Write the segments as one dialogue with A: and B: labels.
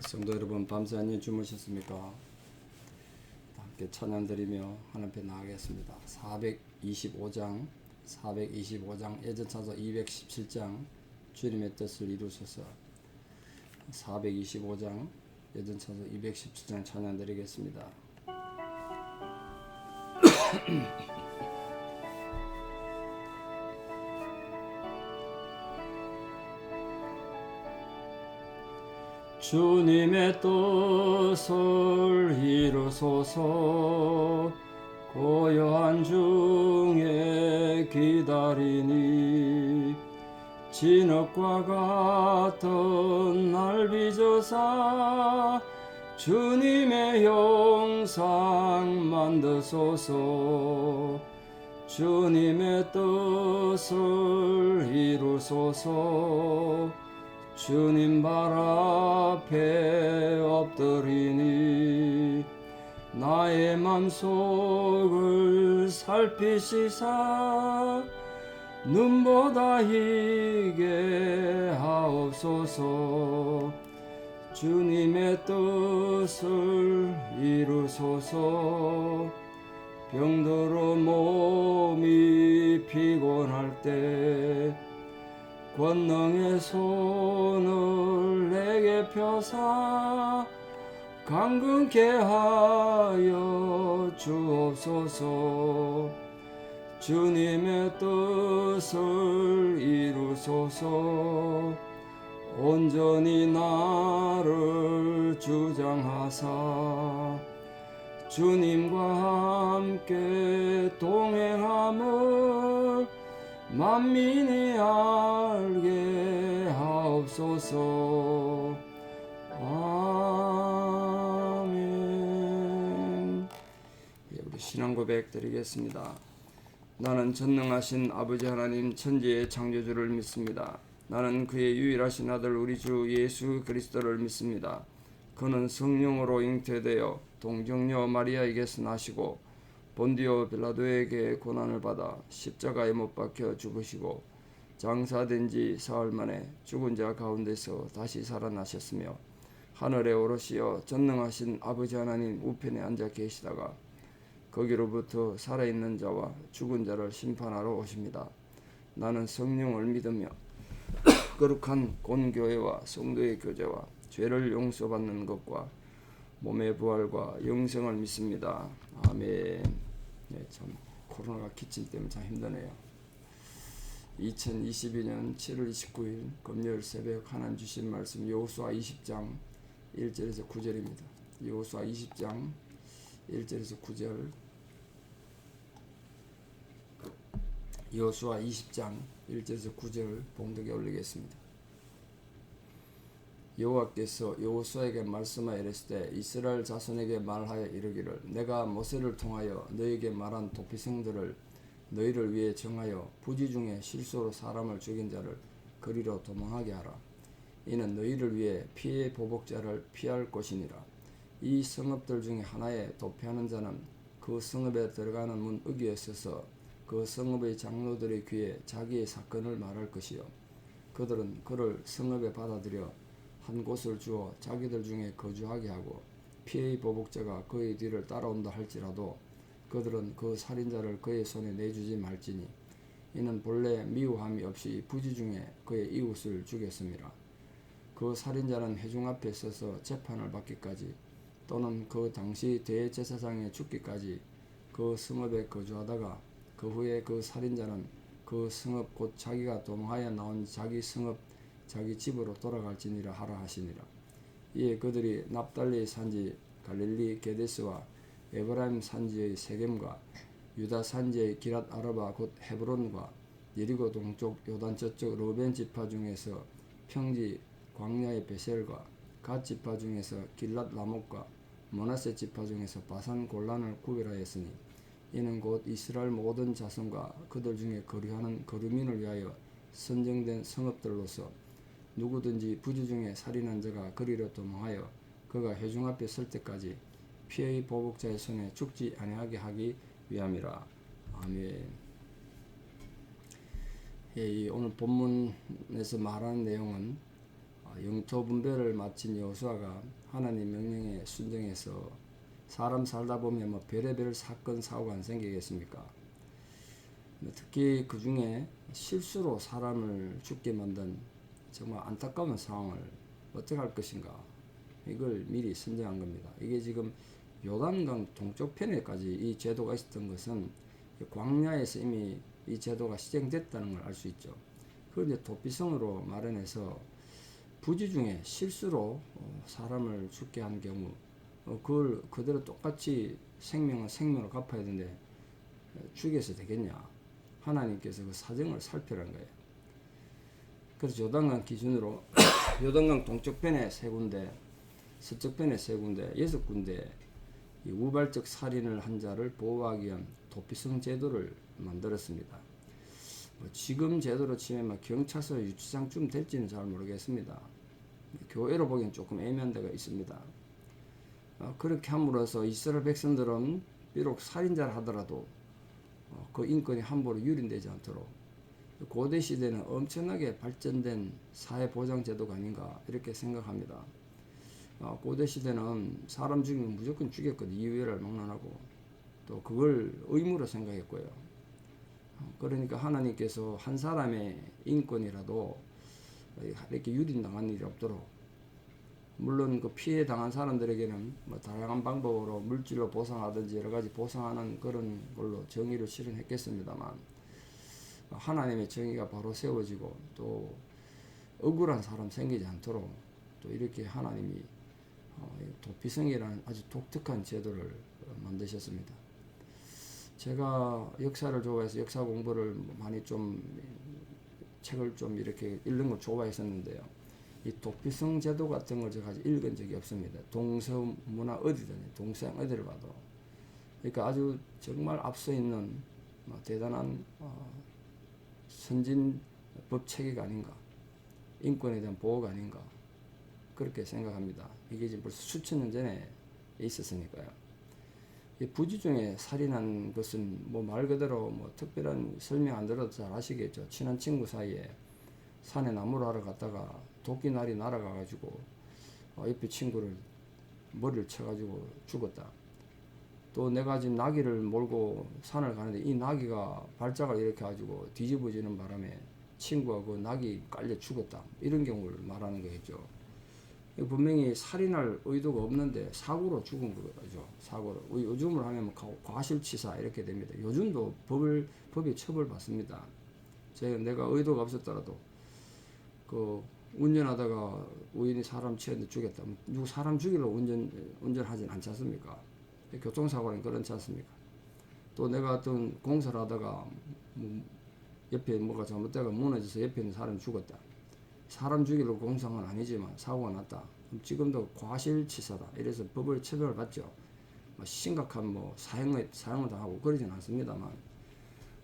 A: 성도 여러분, 밤새 안녕히 주무셨습니까? 함께 찬양 드리며 하나님 앞에 나가겠습니다. 425장 예전 찬송 217장 주님의 뜻을 이루소서. 425장 예전 찬송 217장 찬양 드리겠습니다. 주님의 뜻을 이루소서. 고요한 중에 기다리니 진흙과 같은 날 빚어사 주님의 형상 만드소서. 주님의 뜻을 이루소서. 주님 발 앞에 엎드리니 나의 맘속을 살피시사 눈보다 희게 하옵소서. 주님의 뜻을 이루소서. 병들어 몸이 피곤할 때 권능의 손을 내게 펴사 강건케 하여 주옵소서. 주님의 뜻을 이루소서. 온전히 나를 주장하사 주님과 함께 동행함을 만민이 알게 하옵소서. 아멘. 우리 신앙 고백 드리겠습니다. 나는 전능하신 아버지 하나님 천지의 창조주를 믿습니다. 나는 그의 유일하신 아들 우리 주 예수 그리스도를 믿습니다. 그는 성령으로 잉태되어 동정녀 마리아에게서 나시고 본디오 빌라도에게 고난을 받아 십자가에 못 박혀 죽으시고 장사된 지 사흘 만에 죽은 자 가운데서 다시 살아나셨으며 하늘에 오르시어 전능하신 아버지 하나님 우편에 앉아 계시다가 거기로부터 살아있는 자와 죽은 자를 심판하러 오십니다. 나는 성령을 믿으며 거룩한 본교회와 성도의 교제와 죄를 용서받는 것과 몸의 부활과 영생을 믿습니다. 아멘. 네, 참 코로나가 기침 때문에 참 힘드네요. 2022년 7월 29일 금요일 새벽 하나님 주신 말씀 여호수아 20장 1절에서 9절입니다. 여호수아 20장 1절에서 9절. 여호수아 20장 1절에서 9절 봉독에 올리겠습니다. 여호와께서 여호수아에게 말씀하여 이르시되 이스라엘 자손에게 말하여 이르기를 내가 모세를 통하여 너에게 말한 도피성들을 너희를 위해 정하여 부지 중에 실수로 사람을 죽인 자를 그리로 도망하게 하라. 이는 너희를 위해 피해 보복자를 피할 것이니라. 이 성읍들 중에 하나에 도피하는 자는 그 성읍에 들어가는 문 어귀에 서서 그 성읍의 장로들의 귀에 자기의 사건을 말할 것이요 그들은 그를 성읍에 받아들여 한 곳을 주어 자기들 중에 거주하게 하고 피해의 보복자가 그의 뒤를 따라온다 할지라도 그들은 그 살인자를 그의 손에 내주지 말지니 이는 본래 미워함이 없이 부지 중에 그의 이웃을 죽였음이라. 그 살인자는 회중 앞에 서서 재판을 받기까지 또는 그 당시 대제사장에 죽기까지 그 성읍에 거주하다가 그 후에 그 살인자는 그 성읍 곧 자기가 도망하여 나온 자기 성읍 자기 집으로 돌아갈지니라 하라 하시니라. 이에 그들이 납달리 산지 갈릴리 게데스와 에브라임 산지의 세겜과 유다 산지의 기랏 아르바 곧 헤브론과 여리고 동쪽 요단 저쪽 르벤 지파 중에서 평지 광야의 베셀과 갓 지파 중에서 길랏 라목과 므낫세 지파 중에서 바산 골란을 구별하였으니 이는 곧 이스라엘 모든 자손과 그들 중에 거류하는 거류민을 위하여 선정된 성읍들로서 누구든지 부지 중에 살인한 자가 그리로 도망하여 그가 회중 앞에 설 때까지 피해의 보복자의 손에 죽지 아니하게 하기 위함이라. 아멘. 오늘 본문에서 말하는 내용은 영토 분배를 마친 여호수아가 하나님 명령에 순종해서 사람 살다 보면 뭐 별의별 사건 사고가 안 생기겠습니까? 특히 그 중에 실수로 사람을 죽게 만든 정말 안타까운 상황을 어떻게 할 것인가, 이걸 미리 선정한 겁니다. 이게 지금 요단강 동쪽 편에까지 이 제도가 있었던 것은 광야에서 이미 이 제도가 시행됐다는 걸 알 수 있죠. 그걸 이제 도피성으로 마련해서 부지 중에 실수로 사람을 죽게 한 경우 그걸 그대로 똑같이 생명은 생명으로 갚아야 되는데 죽여서 되겠냐? 하나님께서 그 사정을 살펴란 거예요. 그래서 요단강 기준으로 요단강 동쪽편에 3군데, 서쪽편에 3군데, 6군데 이 우발적 살인을 한 자를 보호하기 위한 도피성 제도를 만들었습니다. 지금 제도로 치면 경찰서 유치장쯤 될지는 잘 모르겠습니다. 교회로 보기엔 조금 애매한 데가 있습니다. 그렇게 함으로써 이스라엘 백성들은 비록 살인자를 하더라도 그 인권이 함부로 유린되지 않도록 고대 시대는 엄청나게 발전된 사회보장 제도가 아닌가 이렇게 생각합니다. 고대 시대는 사람 죽이면 무조건 죽였거든. 이유를 막론하고 또 그걸 의무로 생각했고요. 그러니까 하나님께서 한 사람의 인권이라도 이렇게 유린당한 일이 없도록, 물론 그 피해 당한 사람들에게는 뭐 다양한 방법으로 물질로 보상하든지 여러 가지 보상하는 그런 걸로 정의를 실현했겠습니다만, 하나님의 정의가 바로 세워지고 또 억울한 사람 생기지 않도록 또 이렇게 하나님이 도피성이라는 아주 독특한 제도를 만드셨습니다. 제가 역사를 좋아해서 역사 공부를 많이 좀 책을 좀 이렇게 읽는 걸 좋아했었는데요. 이 도피성 제도 같은 걸 제가 읽은 적이 없습니다. 동서문화 어디든 동서양 어디를 봐도. 그러니까 아주 정말 앞서 있는 대단한 선진 법 체계가 아닌가, 인권에 대한 보호가 아닌가 그렇게 생각합니다. 이게 지금 벌써 수천 년 전에 있었으니까요. 이 부지 중에 살인한 것은 뭐 말 그대로 뭐 특별한 설명 안 들어도 잘 아시겠죠. 친한 친구 사이에 산에 나무를 하러 갔다가 도끼날이 날아가가지고 옆에 친구를 머리를 쳐가지고 죽었다. 또 내가 지금 나귀를 몰고 산을 가는데 이 나귀가 발작을 일으켜가지고 뒤집어지는 바람에 친구가 그 나귀 깔려 죽었다. 이런 경우를 말하는 거겠죠. 분명히 살인할 의도가 없는데 사고로 죽은 거죠. 사고로. 요즘으로 하면 과실치사 이렇게 됩니다. 요즘도 법에 처벌받습니다. 내가 의도가 없었더라도 그 운전하다가 우연히 사람 치는데 죽였다. 누구 사람 죽이려고 운전하진 않지 않습니까? 교통사고는 그렇지 않습니까? 또 내가 어떤 공사를 하다가 옆에 뭐가 잘못되고 무너져서 옆에 있는 사람이 죽었다. 사람 죽이려고 공사한 건 아니지만 사고가 났다. 그럼 지금도 과실치사다. 이래서 법을 처벌을 받죠. 심각한 사형을 당하고 그러진 않습니다만,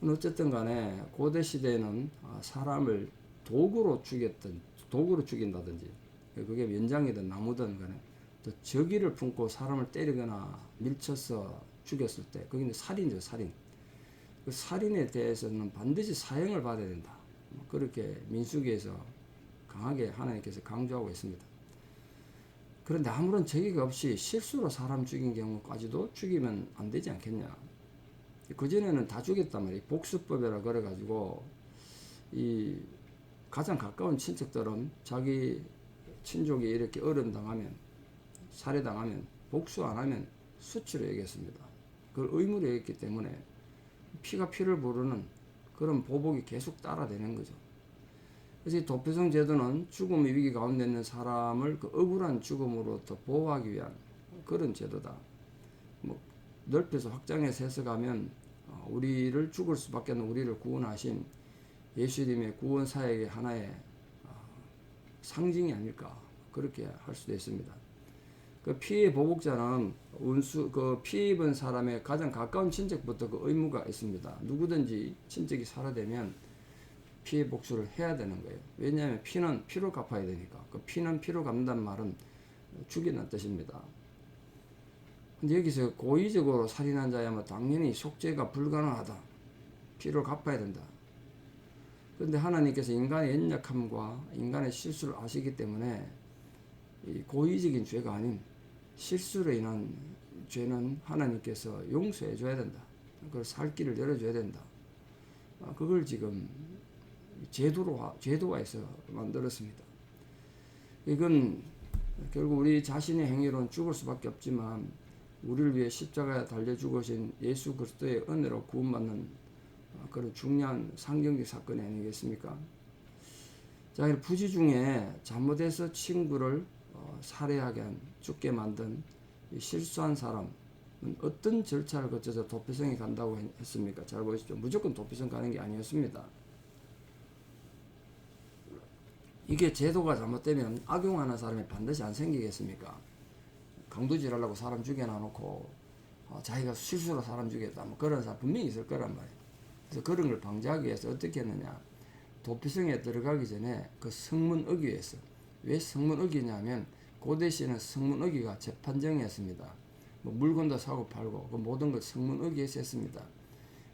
A: 어쨌든 간에 고대 시대에는 사람을 도구로 죽인다든지, 그게 면장이든 나무든 간에 또 적의를 품고 사람을 때리거나 밀쳐서 죽였을 때 그게 이제 살인이죠. 살인. 그 살인에 대해서는 반드시 사형을 받아야 된다. 그렇게 민수기에서 강하게 하나님께서 강조하고 있습니다. 그런데 아무런 적의가 없이 실수로 사람 죽인 경우까지도 죽이면 안 되지 않겠냐. 그전에는 다 죽였단 말이에요. 복수법이라 그래가지고 이 가장 가까운 친척들은 자기 친족이 이렇게 어려움당하면, 살해당하면 복수 안 하면 수치로 여겼습니다. 그걸 의무로 여겼기 때문에 피가 피를 부르는 그런 보복이 계속 따라되는 거죠. 그래서 이 도피성 제도는 죽음의 위기 가운데 있는 사람을 그 억울한 죽음으로부터 보호하기 위한 그런 제도다. 넓혀서 확장해서 해석하면 우리를 죽을 수밖에 없는 우리를 구원하신 예수님의 구원 사역의 하나의 상징이 아닐까 그렇게 할 수도 있습니다. 그 피해 보복자는 그 피해 입은 사람의 가장 가까운 친척부터 그 의무가 있습니다. 누구든지 친척이 살아되면 피해 복수를 해야 되는 거예요. 왜냐하면 피는 피로 갚아야 되니까. 그 피는 피로 갚는다는 말은 죽이는 뜻입니다. 근데 여기서 고의적으로 살인한 자야말로 당연히 속죄가 불가능하다. 피로 갚아야 된다. 그런데 하나님께서 인간의 연약함과 인간의 실수를 아시기 때문에 이 고의적인 죄가 아닌 실수로 인한 죄는 하나님께서 용서해 줘야 된다. 그걸 살 길을 열어줘야 된다. 그걸 지금 제도화해서 만들었습니다. 이건 결국 우리 자신의 행위로는 죽을 수밖에 없지만 우리를 위해 십자가에 달려 죽으신 예수 그리스도의 은혜로 구원받는 그런 중요한 상징적 사건이 아니겠습니까? 자, 부지 중에 잘못해서 친구를 살해하게 죽게 만든 실수한 사람은 어떤 절차를 거쳐서 도피성에 간다고 했습니까? 잘 보십시오. 무조건 도피성 가는 게 아니었습니다. 이게 제도가 잘못되면 악용하는 사람이 반드시 안 생기겠습니까? 강도질하려고 사람 죽여놔놓고 자기가 실수로 사람 죽였다, 뭐 그런 사람 분명히 있을 거란 말이에요. 그래서 그런 걸 방지하기 위해서 어떻게 했느냐? 도피성에 들어가기 전에 그 성문 어기에서, 왜 성문 어기냐면 고대시에는 성문 어기가 재판정이었습니다. 뭐 물건도 사고 팔고 그 모든 걸 성문 어기에서 했습니다.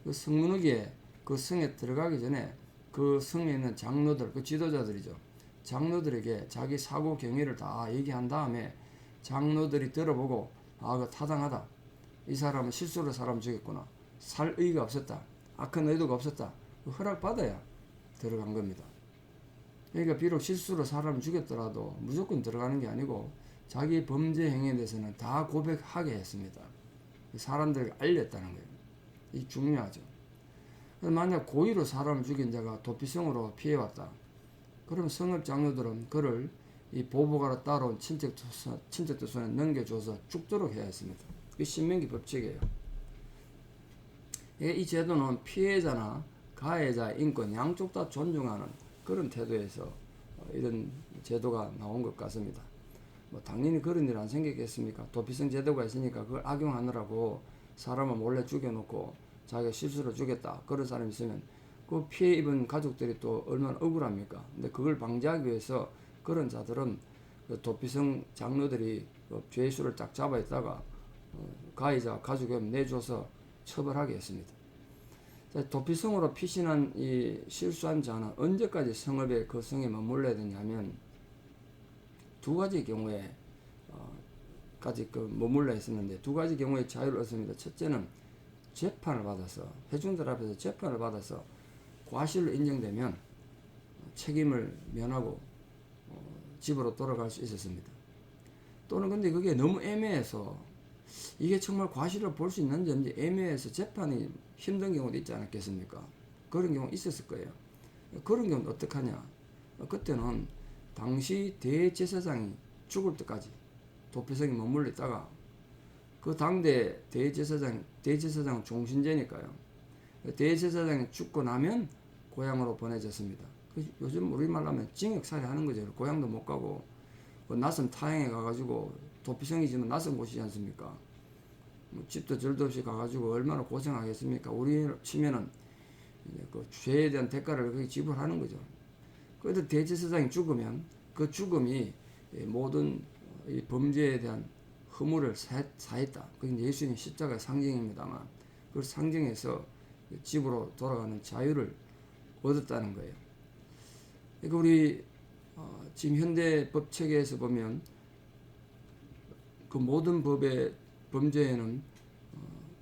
A: 그 성문 어기에 그 성에 들어가기 전에 그 성에 있는 장로들, 그 지도자들이죠. 장로들에게 자기 사고 경위를 다 얘기한 다음에 장로들이 들어보고 그 타당하다. 이 사람은 실수로 사람 죽였구나. 살 의의가 없었다. 악한 의도가 없었다. 허락받아야 들어간 겁니다. 그러니까 비록 실수로 사람을 죽였더라도 무조건 들어가는 게 아니고 자기 범죄 행위에 대해서는 다 고백하게 했습니다. 사람들에게 알렸다는 거예요. 이 중요하죠. 만약 고의로 사람을 죽인 자가 도피성으로 피해왔다. 그럼 성읍 장로들은 그를 이 보복하러 따라온 친척들 손에 넘겨줘서 죽도록 해야 했습니다. 이 신명기 법칙이에요. 이 제도는 피해자나 가해자 인권 양쪽 다 존중하는 그런 태도에서 이런 제도가 나온 것 같습니다. 뭐 당연히 그런 일 안 생기겠습니까? 도피성 제도가 있으니까 그걸 악용하느라고 사람을 몰래 죽여놓고 자기가 실수로 죽였다. 그런 사람이 있으면 그 피해 입은 가족들이 또 얼마나 억울합니까? 근데 그걸 방지하기 위해서 그런 자들은 그 도피성 장로들이 그 죄수를 딱 잡아 있다가 가해자 가족에 내줘서 처벌하게 했습니다. 자, 도피성으로 피신한 이 실수한 자는 언제까지 성읍에 그 성에 머물러야 되냐면 두 가지 경우에 까지 그 머물러 있었는데 두 가지 경우에 자유를 얻습니다. 첫째는 재판을 받아서 회중들 앞에서 재판을 받아서 과실로 인정되면 책임을 면하고 집으로 돌아갈 수 있었습니다. 또는 근데 그게 너무 애매해서 이게 정말 과실을 볼 수 있는지 애매해서 재판이 힘든 경우도 있지 않았겠습니까? 그런 경우 있었을 거예요. 그런 경우는 어떡하냐? 그때는 당시 대제사장이 죽을 때까지 도피성에 머물러 있다가 그 당대 대제사장은 종신제니까요. 대제사장이 죽고 나면 고향으로 보내졌습니다. 요즘 우리말로 하면 징역살이 하는 거죠. 고향도 못 가고 낯선 타향에 가가지고 도피성이지만 낯선 곳이지 않습니까? 뭐 집도 절도 없이 가가지고 얼마나 고생하겠습니까? 우리 치면은 이제 그 죄에 대한 대가를 거기 지불하는 거죠. 그래도 대제사장이 죽으면 그 죽음이 모든 이 범죄에 대한 허물을 사했다. 그게 예수님 십자가의 상징입니다만 그걸 상징해서 집으로 돌아가는 자유를 얻었다는 거예요. 그러니까 우리 지금 현대 법 체계에서 보면 그 모든 법의 범죄에는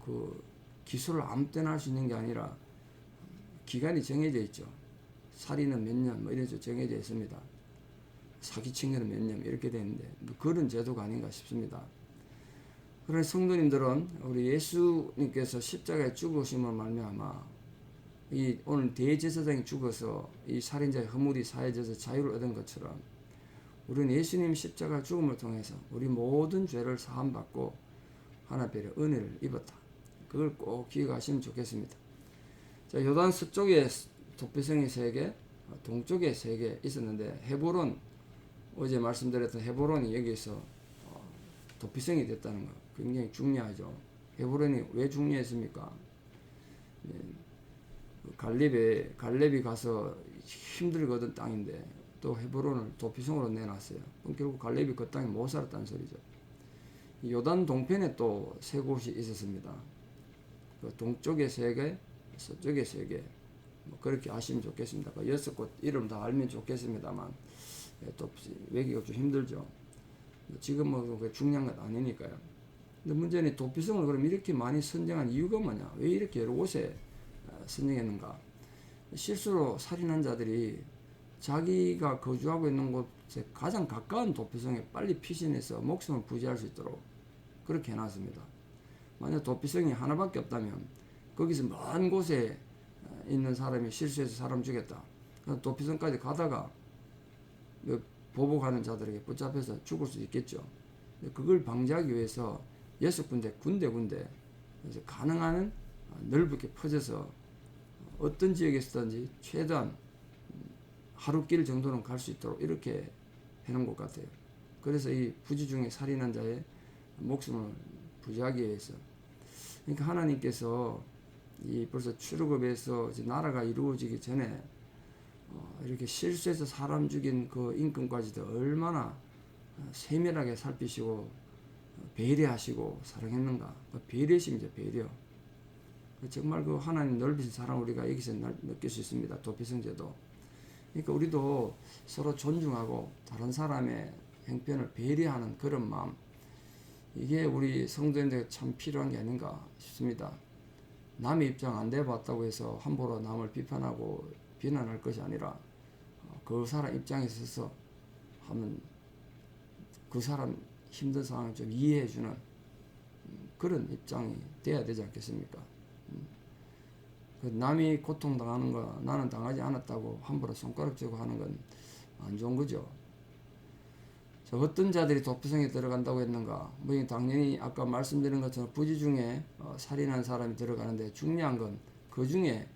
A: 그 기소를 아무 때나 할 수 있는 게 아니라 기간이 정해져 있죠. 살인은 몇 년, 뭐 이런 식으로 정해져 있습니다. 사기친계는 몇 년 이렇게 되는데 뭐 그런 제도가 아닌가 싶습니다. 그래서 성도님들은 우리 예수님께서 십자가에 죽으심을 말미암아 이 오늘 대제사장이 죽어서 이 살인자의 허물이 사해져서 자유를 얻은 것처럼 우리는 예수님 십자가 죽음을 통해서 우리 모든 죄를 사함받고 하나님의 은혜를 입었다. 그걸 꼭 기억하시면 좋겠습니다. 자, 요단 서쪽에 도피성이 3개, 동쪽에 3개 있었는데 헤브론, 어제 말씀드렸던 헤브론이 여기서 도피성이 됐다는 거 굉장히 중요하죠. 헤브론이 왜 중요했습니까? 갈렙이 가서 힘들게 얻은 땅인데 또 헤브론을 도피성으로 내놨어요. 그럼 결국 갈렙이 그 땅에 못 살았다는 소리죠. 요단 동편에 또 3곳이 있었습니다. 그 동쪽에 3개, 서쪽에 3개. 뭐 그렇게 아시면 좋겠습니다. 그 6곳 이름 다 알면 좋겠습니다만 또 외기가 좀 힘들죠. 지금 뭐 중요한 건 아니니까요. 근데 문제는 도피성을 그럼 이렇게 많이 선정한 이유가 뭐냐? 왜 이렇게 여러 곳에 선정했는가? 실수로 살인한 자들이 자기가 거주하고 있는 곳에 가장 가까운 도피성에 빨리 피신해서 목숨을 부지할 수 있도록 그렇게 해놨습니다. 만약 도피성이 하나밖에 없다면 거기서 먼 곳에 있는 사람이 실수해서 사람 죽였다. 도피성까지 가다가 보복하는 자들에게 붙잡혀서 죽을 수 있겠죠. 그걸 방지하기 위해서 6군데 군데 가능한 넓게 퍼져서 어떤 지역에서든지 최대한 하루길 정도는 갈 수 있도록 이렇게 해놓은 것 같아요. 그래서 이 부지 중에 살인한 자의 목숨을 부지하기 위해서, 그러니까 하나님께서 이 벌써 출애굽에서 나라가 이루어지기 전에 이렇게 실수해서 사람 죽인 그 인권까지도 얼마나 세밀하게 살피시고 배려하시고 사랑했는가. 배려심이죠, 배려. 정말 그 하나님 넓으신 사랑 우리가 여기서 느낄 수 있습니다. 도피성제도. 그러니까 우리도 서로 존중하고 다른 사람의 형편을 배려하는 그런 마음, 이게 우리 성도인들에게 참 필요한 게 아닌가 싶습니다. 남의 입장 안 돼봤다고 해서 함부로 남을 비판하고 비난할 것이 아니라 그 사람 입장에 서서 하면 그 사람 힘든 상황을 좀 이해해주는 그런 입장이 돼야 되지 않겠습니까? 남이 고통당하는 거 나는 당하지 않았다고 함부로 손가락질고 하는 건 안 좋은 거죠. 어떤 자들이 도피성에 들어간다고 했는가? 뭐 당연히 아까 말씀드린 것처럼 부지 중에 살인한 사람이 들어가는데 중요한 건 그 중에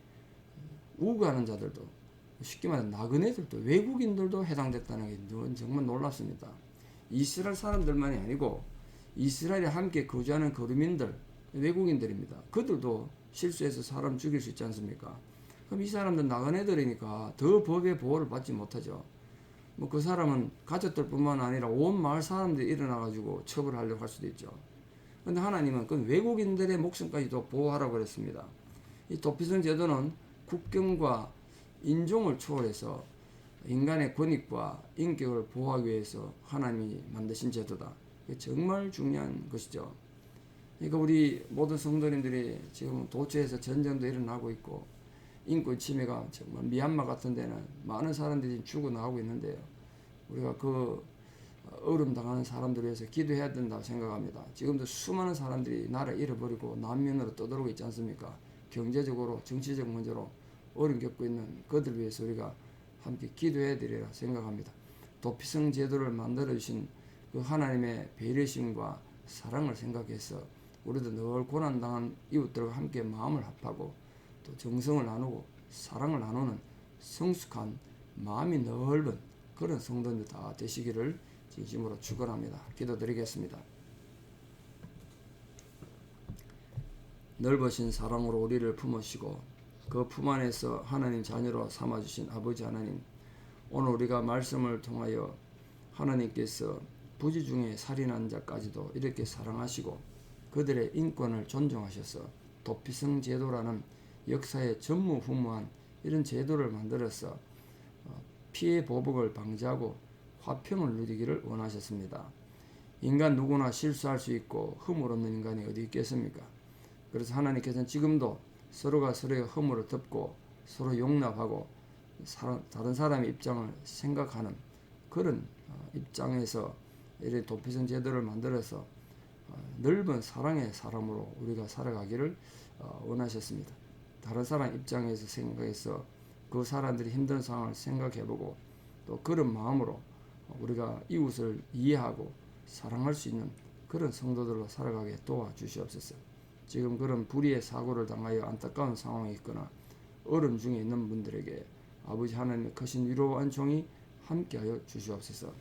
A: 우고하는 자들도, 쉽게 말해 나그네들도, 외국인들도 해당됐다는 게 정말 놀랍습니다. 이스라엘 사람들만이 아니고 이스라엘에 함께 거주하는 거류민들, 외국인들입니다. 그들도 실수해서 사람 죽일 수 있지 않습니까? 그럼 이 사람들 나그네들이니까 더 법의 보호를 받지 못하죠. 뭐 그 사람은 가족들뿐만 아니라 온 마을 사람들이 일어나가지고 처벌하려고 할 수도 있죠. 그런데 하나님은 그 외국인들의 목숨까지도 보호하라고 그랬습니다. 이 도피성 제도는 국경과 인종을 초월해서 인간의 권익과 인격을 보호하기 위해서 하나님이 만드신 제도다. 정말 중요한 것이죠. 그러니까 우리 모든 성도님들이 지금 도처에서 전쟁도 일어나고 있고 인권 침해가 정말 미얀마 같은 데는 많은 사람들이 죽어나가고 있는데요. 우리가 그 어려움 당하는 사람들을 위해서 기도해야 된다고 생각합니다. 지금도 수많은 사람들이 나라를 잃어버리고 난민으로 떠들어오고 있지 않습니까? 경제적으로 정치적 문제로 어려움 겪고 있는 그들을 위해서 우리가 함께 기도해야 되리라 생각합니다. 도피성 제도를 만들어주신 그 하나님의 배려심과 사랑을 생각해서 우리도 늘 고난당한 이웃들과 함께 마음을 합하고 또 정성을 나누고 사랑을 나누는 성숙한 마음이 넓은 그런 성도들 다 되시기를 진심으로 축원합니다. 기도드리겠습니다. 넓으신 사랑으로 우리를 품으시고 그 품 안에서 하나님 자녀로 삼아주신 아버지 하나님, 오늘 우리가 말씀을 통하여 하나님께서 부지 중에 살인한 자까지도 이렇게 사랑하시고 그들의 인권을 존중하셔서 도피성 제도라는 역사의 전무후무한 이런 제도를 만들어서 피해 보복을 방지하고 화평을 누리기를 원하셨습니다. 인간 누구나 실수할 수 있고 허물 없는 인간이 어디 있겠습니까? 그래서 하나님께서는 지금도 서로가 서로의 허물을 덮고 서로 용납하고 다른 사람의 입장을 생각하는 그런 입장에서 이런 도피성 제도를 만들어서 넓은 사랑의 사람으로 우리가 살아가기를 원하셨습니다. 다른 사람 입장에서 생각해서 그 사람들이 힘든 상황을 생각해보고 또 그런 마음으로 우리가 이웃을 이해하고 사랑할 수 있는 그런 성도들로 살아가게 도와주시옵소서. 지금 그런 불의의 사고를 당하여 안타까운 상황에 있거나 어려움 중에 있는 분들에게 아버지 하나님의 크신 위로와 은총이 함께하여 주시옵소서.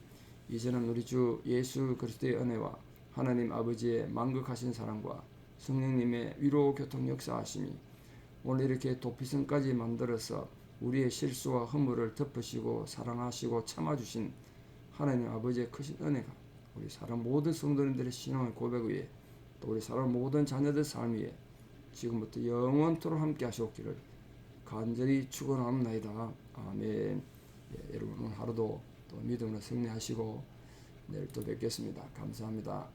A: 이제는 우리 주 예수 그리스도의 은혜와 하나님 아버지의 만극하신 사랑과 성령님의 위로 교통 역사하심이 오늘 이렇게 도피성까지 만들어서 우리의 실수와 허물을 덮으시고 사랑하시고 참아주신 하나님 아버지의 크신 은혜가 우리 사람 모든 성도님들의 신앙의 고백 위에 또 우리 사람 모든 자녀들 삶 위에 지금부터 영원토록 함께 하시옵기를 간절히 축원합니다. 아멘. 예, 여러분 오늘 하루도 또 믿음으로 승리하시고 내일 또 뵙겠습니다. 감사합니다.